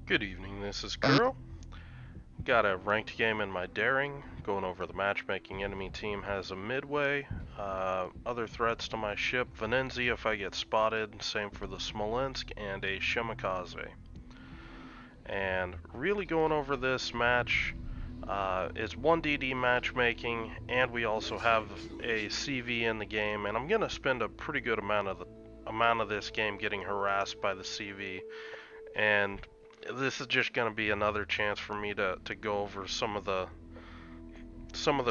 Good evening, this is Kuro. Got a ranked game in my daring, going over the matchmaking. Enemy team has a midway, other threats to my ship, Venenzia if I get spotted, same for the Smolensk, and a Shimakaze. And really going over this match, it's 1DD matchmaking, and we also have a CV in the game, and I'm going to spend a pretty good amount of this game getting harassed by the CV, and this is just going to be another chance for me to go over some of the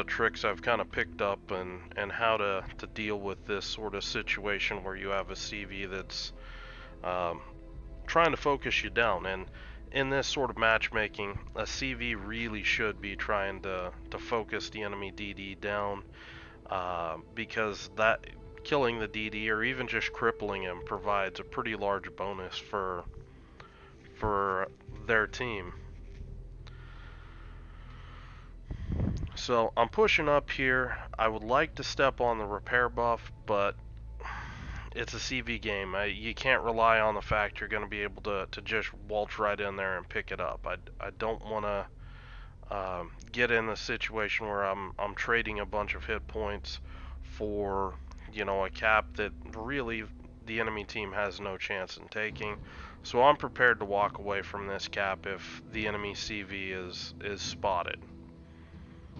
tricks I've kind of picked up and how to deal with this sort of situation where you have a CV that's um, trying to focus you down. And in this sort of matchmaking, a CV really should be trying to focus the enemy DD down, because that killing the DD or even just crippling him provides a pretty large bonus for their team. So I'm pushing up here. I would like to step on the repair buff, but it's a CV game. You can't rely on the fact you're going to be able to just waltz right in there and pick it up. I don't want to get in a situation where I'm trading a bunch of hit points for a cap that really the enemy team has no chance in taking. So I'm prepared to walk away from this cap if the enemy CV is spotted,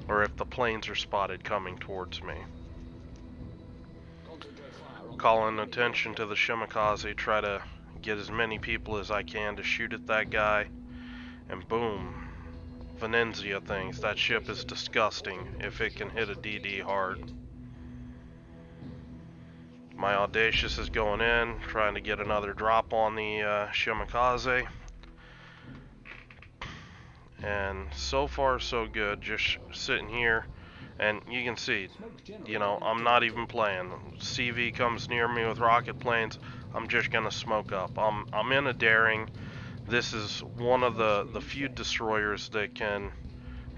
or if the planes are spotted coming towards me. Calling attention to the Shimakaze, try to get as many people as I can to shoot at that guy, and boom. Venenzia thinks that ship is disgusting if it can hit a DD hard. My Audacious is going in, trying to get another drop on the Shimakaze. And so far so good, just sitting here. And you can see, I'm not even playing. CV comes near me with rocket planes, I'm just gonna smoke up. I'm in a daring. This is one of the few destroyers that can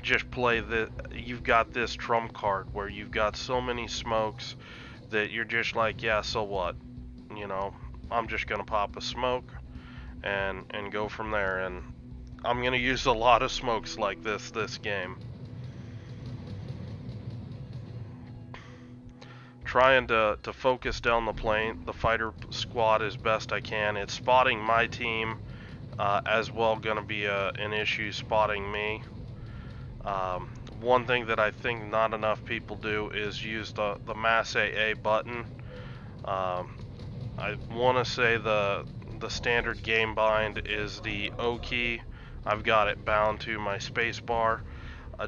just play the. You've got this trump card where you've got so many smokes that you're just like, yeah, so what? You know, I'm just gonna pop a smoke and go from there. And I'm gonna use a lot of smokes like this game. Trying to focus down the plane, the fighter squad as best I can. It's spotting my team as well, gonna be an issue spotting me. One thing that I think not enough people do is use the mass AA button. I want to say the standard game bind is the O key. I've got it bound to my space bar.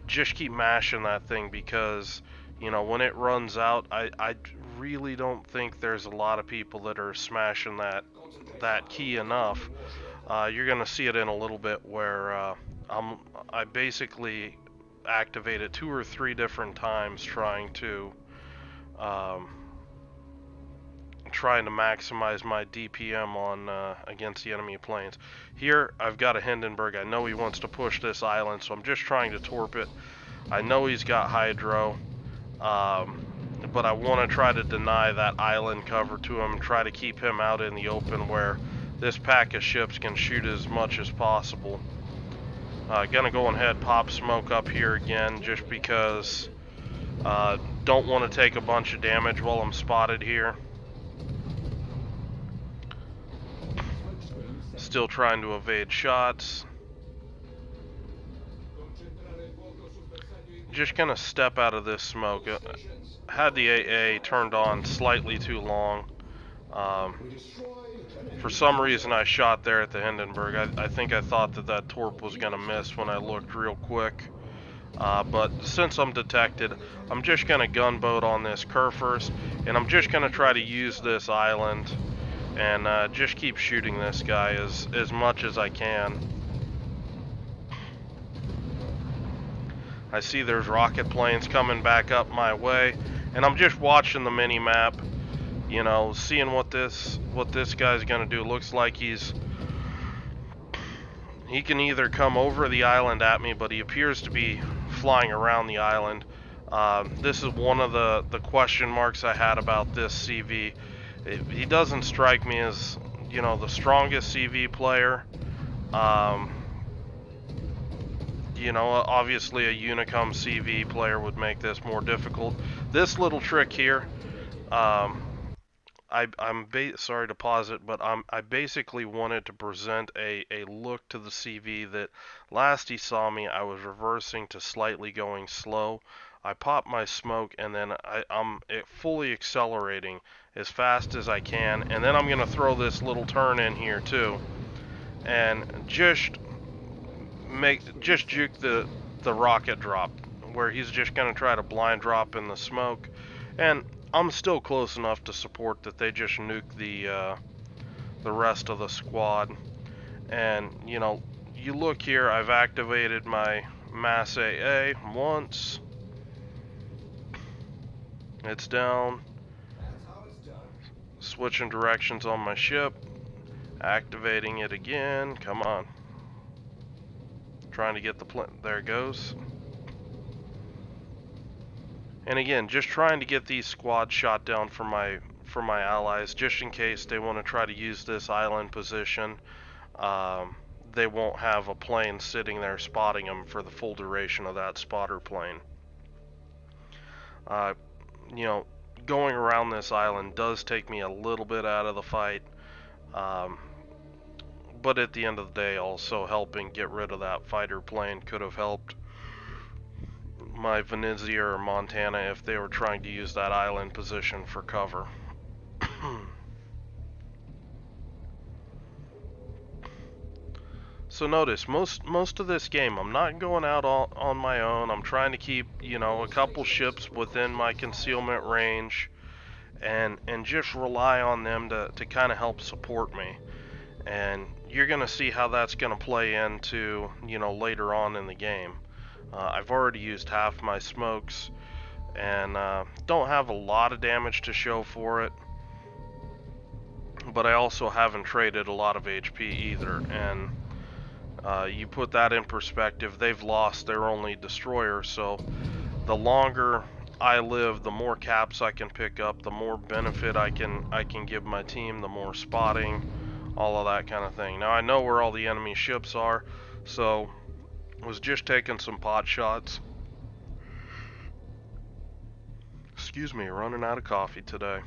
Just keep mashing that thing because when it runs out, I really don't think there's a lot of people that are smashing that key enough. You're gonna see it in a little bit where I basically activate it 2 or 3 different times um, trying to maximize my DPM on against the enemy planes. Here I've got a Hindenburg. I know he wants to push this island, so I'm just trying to torp it. I know he's got hydro, but I want to try to deny that island cover to him and try to keep him out in the open where this pack of ships can shoot as much as possible. Gonna go ahead, pop smoke up here again just because don't want to take a bunch of damage while I'm spotted here. Still trying to evade shots. Just gonna step out of this smoke. Had the AA turned on slightly too long. For some reason I shot there at the Hindenburg. I think I thought that torp was gonna miss when I looked real quick. But since I'm detected, I'm just gonna gunboat on this Kerr first, and I'm just gonna try to use this island and just keep shooting this guy as much as I can. I see there's rocket planes coming back up my way, and I'm just watching the mini map, seeing what this guy's gonna do. Looks like he can either come over the island at me, but he appears to be flying around the island. This is one of the question marks I had about this CV. He doesn't strike me as the strongest CV player, You know, obviously a Unicum CV player would make this more difficult. This little trick here, I'm sorry to pause it, but I basically wanted to present a look to the CV that last he saw me, I was reversing to slightly going slow. I pop my smoke and then I'm fully accelerating as fast as I can, and then I'm going to throw this little turn in here too, and just juke the rocket drop, where he's just going to try to blind drop in the smoke, and I'm still close enough to support that they just nuke the rest of the squad. And you know, you look here, I've activated my mass AA once. It's down. Switching directions on my ship. Activating it again. Come on. Trying to get the there it goes. And again, just trying to get these squads shot down for my allies, just in case they want to try to use this island position. They won't have a plane sitting there spotting them for the full duration of that spotter plane. You know, going around this island does take me a little bit out of the fight, but at the end of the day, also helping get rid of that fighter plane could have helped my Venezia or Montana if they were trying to use that island position for cover. So notice, most of this game, I'm not going out on my own. I'm trying to keep, you know, a couple ships within my concealment range, and just rely on them to kind of help support me. And you're going to see how that's going to play into, you know, later on in the game. I've already used half my smokes, and don't have a lot of damage to show for it, but I also haven't traded a lot of HP either. And you put that in perspective, they've lost their only destroyer, so the longer I live, the more caps I can pick up, the more benefit I can give my team, the more spotting, all of that kind of thing. Now I know where all the enemy ships are, so was just taking some pot shots. Excuse me, running out of coffee today.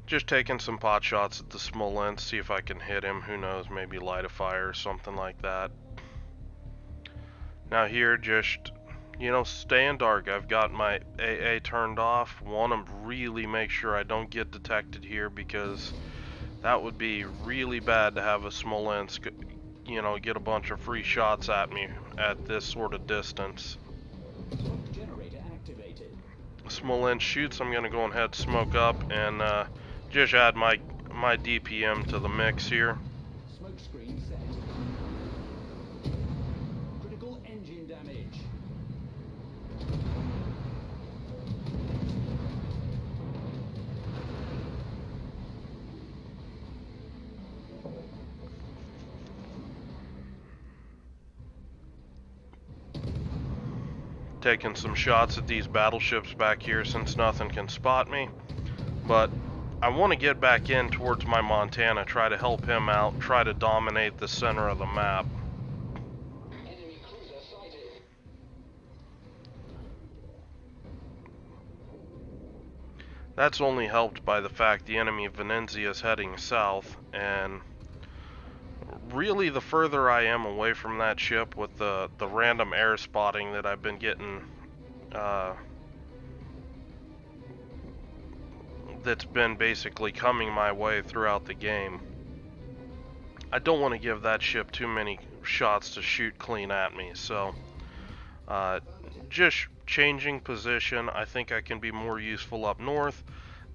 Just taking some pot shots at the Smolensk, see if I can hit him. Who knows, maybe light a fire or something like that. Now here, just, you know, staying dark. I've got my AA turned off. Want to really make sure I don't get detected here, because that would be really bad to have a Smolensk, you know, get a bunch of free shots at me at this sort of distance. Smolensk shoots, I'm going to go ahead, smoke up, and just add my DPM to the mix here. Smoke screen set. Critical engine damage. Taking some shots at these battleships back here since nothing can spot me, but I want to get back in towards my Montana, try to help him out, try to dominate the center of the map. Enemy cruiser sighted. That's only helped by the fact the enemy Venezia is heading south, and really the further I am away from that ship with the random air spotting that I've been getting, that's been basically coming my way throughout the game, I don't want to give that ship too many shots to shoot clean at me. So just changing position. I think I can be more useful up north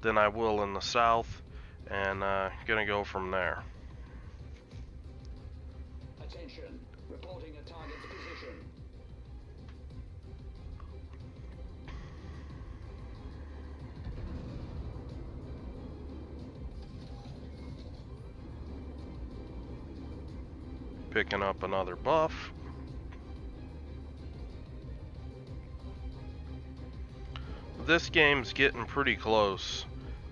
than I will in the south, and gonna go from there. Attention, reporting a target's position. Picking up another buff. This game's getting pretty close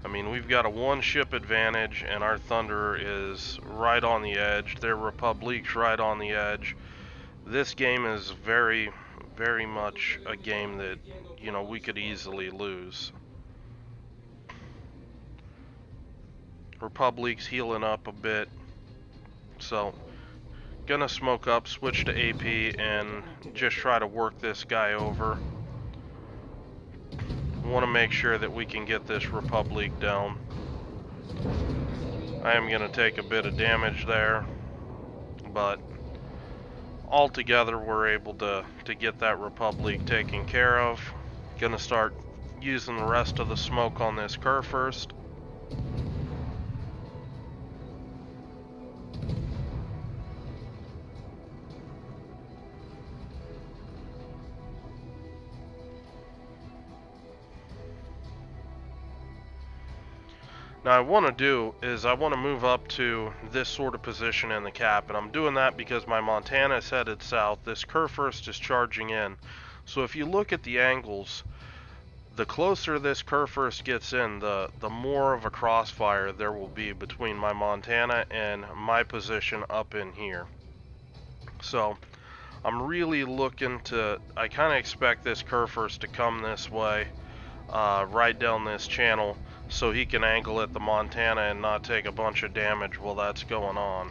I mean, we've got a one ship advantage, and our Thunder is right on the edge. Their Republic's right on the edge. This game is very, very much a game that, we could easily lose. Republic's healing up a bit, so gonna smoke up, switch to AP, and just try to work this guy over. Want to make sure that we can get this Republic down. I am gonna take a bit of damage there, but altogether we're able to get that Republic taken care of. Gonna start using the rest of the smoke on this Kerr first. Now, I want to do is I want to move up to this sort of position in the cap, and I'm doing that because my Montana is headed south. This Kerr first is charging in. So if you look at the angles, the closer this Kerr first gets in, the more of a crossfire there will be between my Montana and my position up in here. So I'm really looking to, I kind of expect this Kerr first to come this way, right down this channel, so he can angle at the Montana and not take a bunch of damage while that's going on.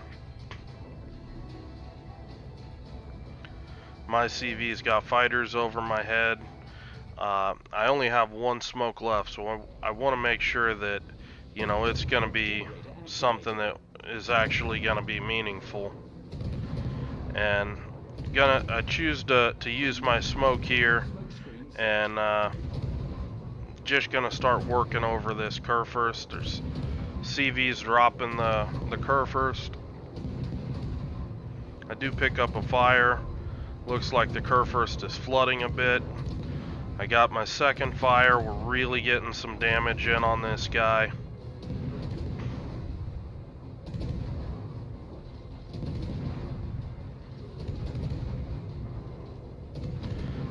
My CV's got fighters over my head. I only have one smoke left, so I want to make sure that, it's going to be something that is actually going to be meaningful. And I choose to use my smoke here, and just gonna start working over this Kerr first. There's CVs dropping the Kerr first. I do pick up a fire. Looks like the Kerr first is flooding a bit. I got my second fire. We're really getting some damage in on this guy.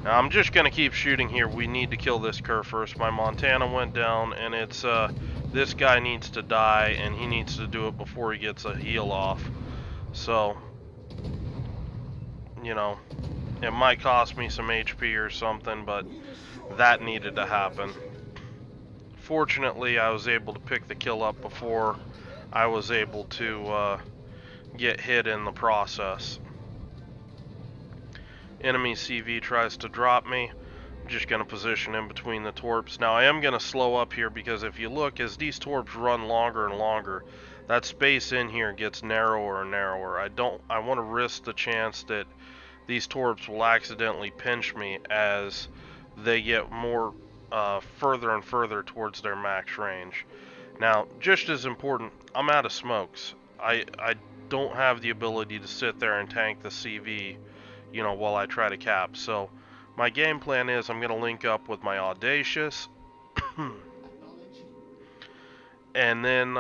Now I'm just gonna keep shooting here. We need to kill this Kerr first. My Montana went down, and it's this guy needs to die, and he needs to do it before he gets a heal off. So, it might cost me some HP or something, but that needed to happen. Fortunately, I was able to pick the kill up before I was able to get hit in the process. Enemy CV tries to drop me. I'm just going to position in between the torps. Now I am going to slow up here because if you look, as these torps run longer and longer, that space in here gets narrower and narrower. I want to risk the chance that these torps will accidentally pinch me as they get more further and further towards their max range. Now, just as important, I'm out of smokes. I don't have the ability to sit there and tank the CV, while I try to cap. So my game plan is I'm going to link up with my Audacious, and then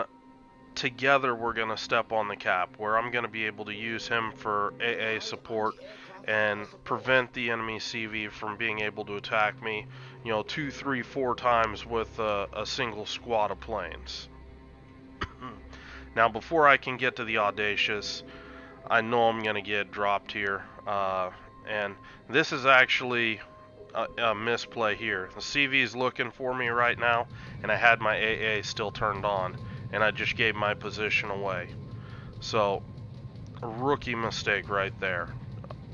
together we're going to step on the cap, where I'm going to be able to use him for AA support and prevent the enemy CV from being able to attack me, 2, 3, 4 times with a single squad of planes. Now, before I can get to the Audacious, I know I'm going to get dropped here, and this is actually a misplay here. The CV is looking for me right now, and I had my AA still turned on, and I just gave my position away. So, a rookie mistake right there.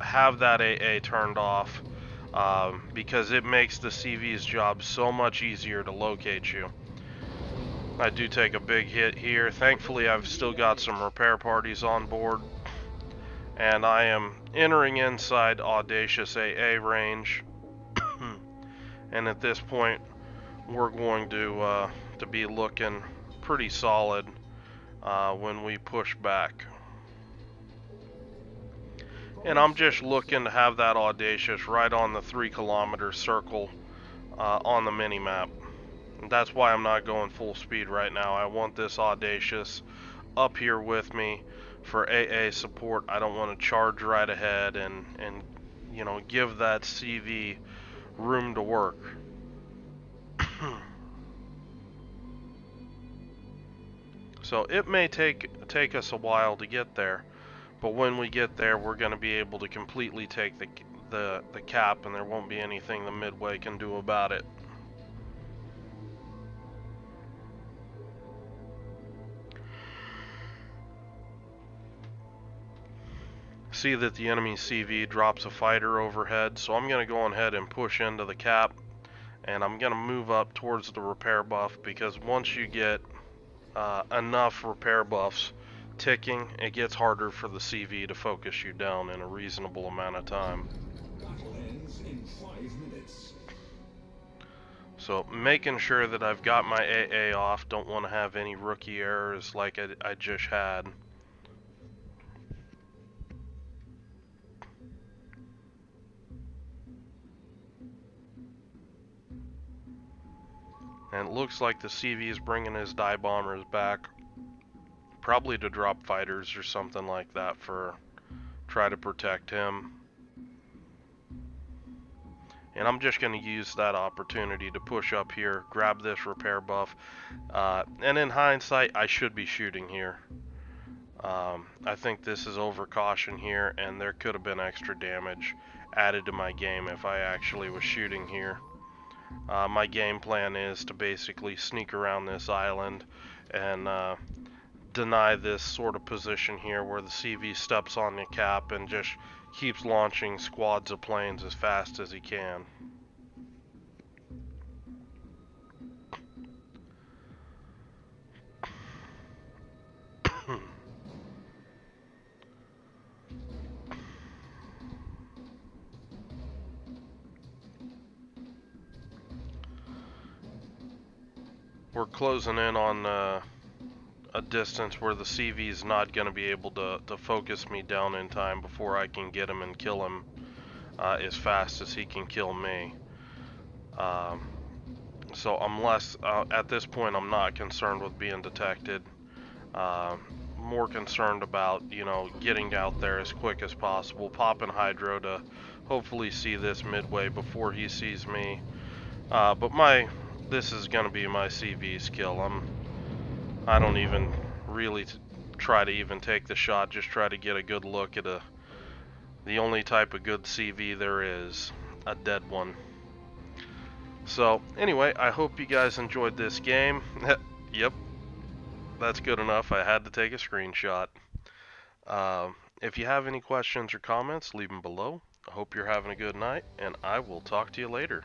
Have that AA turned off, because it makes the CV's job so much easier to locate you. I do take a big hit here. Thankfully, I've still got some repair parties on board, and I am entering inside Audacious AA range. And at this point, we're going to be looking pretty solid when we push back. And I'm just looking to have that Audacious right on the 3-kilometer circle on the mini-map. That's why I'm not going full speed right now. I want this Audacious up here with me for AA support. I don't want to charge right ahead and give that CV room to work. So it may take us a while to get there, but when we get there, we're going to be able to completely take the cap, and there won't be anything the Midway can do about it. See that the enemy CV drops a fighter overhead, so I'm going to go ahead and push into the cap, and I'm going to move up towards the repair buff, because once you get enough repair buffs ticking, it gets harder for the CV to focus you down in a reasonable amount of time. Battle ends in 5 minutes. So making sure that I've got my AA off, don't want to have any rookie errors like I just had. And it looks like the CV is bringing his die bombers back, probably to drop fighters or something like that for try to protect him. And I'm just going to use that opportunity to push up here, grab this repair buff. And in hindsight, I should be shooting here. I think this is over caution here, and there could have been extra damage added to my game if I actually was shooting here. My game plan is to basically sneak around this island and deny this sort of position here where the CV steps on the cap and just keeps launching squads of planes as fast as he can. We're closing in on a distance where the CV is not going to be able to focus me down in time before I can get him and kill him as fast as he can kill me. Um, so I'm less, at this point I'm not concerned with being detected. Uh, More concerned about, getting out there as quick as possible, popping hydro to hopefully see this Midway before he sees me. But this is going to be my CV skill. I don't even really try to even take the shot, just try to get a good look at the only type of good CV there is, a dead one. So anyway, I hope you guys enjoyed this game. Yep, that's good enough. I had to take a screenshot. If you have any questions or comments, leave them below. I hope you're having a good night, and I will talk to you later.